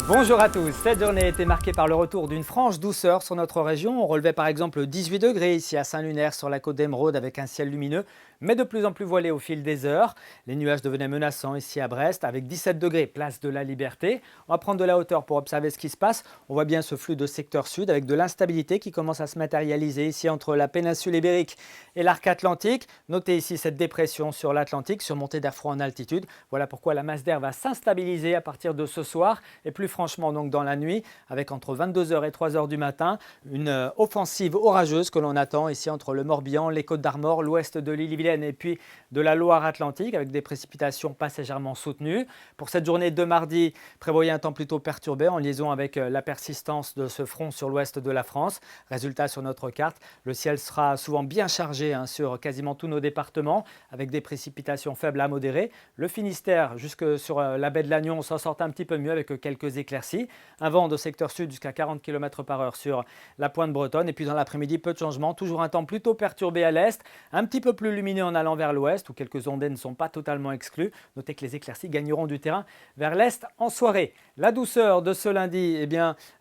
Bonjour à tous. Cette journée a été marquée par le retour d'une franche douceur sur notre région. On relevait par exemple 18 degrés ici à Saint-Lunaire sur la côte d'Émeraude avec un ciel lumineux, mais de plus en plus voilé au fil des heures. Les nuages devenaient menaçants ici à Brest avec 17 degrés, place de la Liberté. On va prendre de la hauteur pour observer ce qui se passe. On voit bien ce flux de secteur sud avec de l'instabilité qui commence à se matérialiser ici entre la péninsule ibérique et l'arc atlantique. Notez ici cette dépression sur l'Atlantique, surmontée d'air froid en altitude. Voilà pourquoi la masse d'air va s'instabiliser à partir de ce soir et plus franchement donc dans la nuit avec entre 22h et 3h du matin une offensive orageuse que l'on attend ici entre le Morbihan, les Côtes d'Armor, l'ouest de l'Ille-et-Vilaine et puis de la Loire-Atlantique avec des précipitations passagèrement soutenues. Pour cette journée de mardi, prévoyez un temps plutôt perturbé en liaison avec la persistance de ce front sur l'ouest de la France. Résultat sur notre carte, le ciel sera souvent bien chargé sur quasiment tous nos départements avec des précipitations faibles à modérées. Le Finistère jusque sur la baie de Lannion s'en sort un petit peu mieux avec quelques éclaircies. Un vent de secteur sud jusqu'à 40 km/h sur la pointe bretonne. Et puis dans l'après-midi, peu de changements. Toujours un temps plutôt perturbé à l'est, un petit peu plus lumineux en allant vers l'ouest où quelques ondées ne sont pas totalement exclues. Notez que les éclaircies gagneront du terrain vers l'est en soirée. La douceur de ce lundi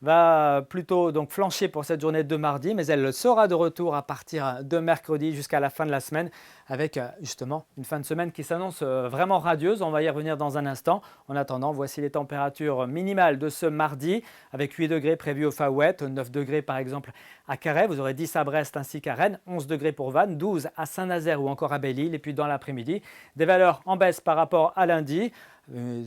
va plutôt donc flancher pour cette journée de mardi, mais elle sera de retour à partir de mercredi jusqu'à la fin de la semaine avec justement une fin de semaine qui s'annonce vraiment radieuse. On va y revenir dans un instant. En attendant, voici les températures minimales de ce mardi avec 8 degrés prévus au Far West, 9 degrés par exemple à Carhaix, vous aurez 10 à Brest ainsi qu'à Rennes, 11 degrés pour Vannes, 12 à Saint-Nazaire ou encore à Belle-Île. Et puis dans l'après-midi, des valeurs en baisse par rapport à lundi.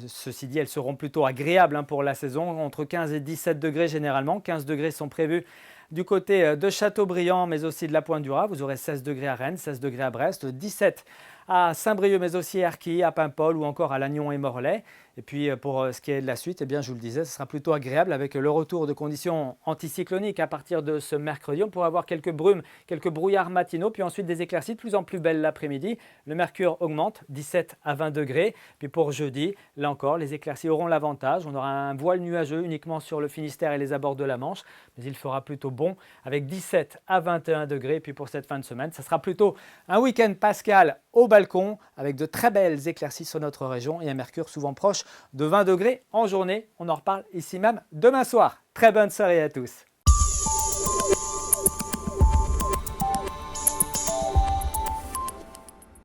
Ceci dit, elles seront plutôt agréables pour la saison, entre 15 et 17 degrés généralement. 15 degrés sont prévus du côté de Châteaubriand, mais aussi de la Pointe-du-Raz. Vous aurez 16 degrés à Rennes, 16 degrés à Brest, 17 à Saint-Brieuc, mais aussi à Erquy, à Paimpol ou encore à Lannion et Morlaix. Et puis pour ce qui est de la suite, je vous le disais, ce sera plutôt agréable avec le retour de conditions anticycloniques à partir de ce mercredi. On pourra avoir quelques brumes, quelques brouillards matinaux, puis ensuite des éclaircies de plus en plus belles l'après-midi. Le mercure augmente, 17 à 20 degrés. Puis pour jeudi, là encore, les éclaircies auront l'avantage. On aura un voile nuageux uniquement sur le Finistère et les abords de la Manche, mais il fera plutôt bon avec 17 à 21 degrés. Et puis pour cette fin de semaine, ça sera plutôt un week-end pascal au balcon avec de très belles éclaircies sur notre région et un mercure souvent proche de 20 degrés en journée. On en reparle ici même demain soir. Très bonne soirée à tous.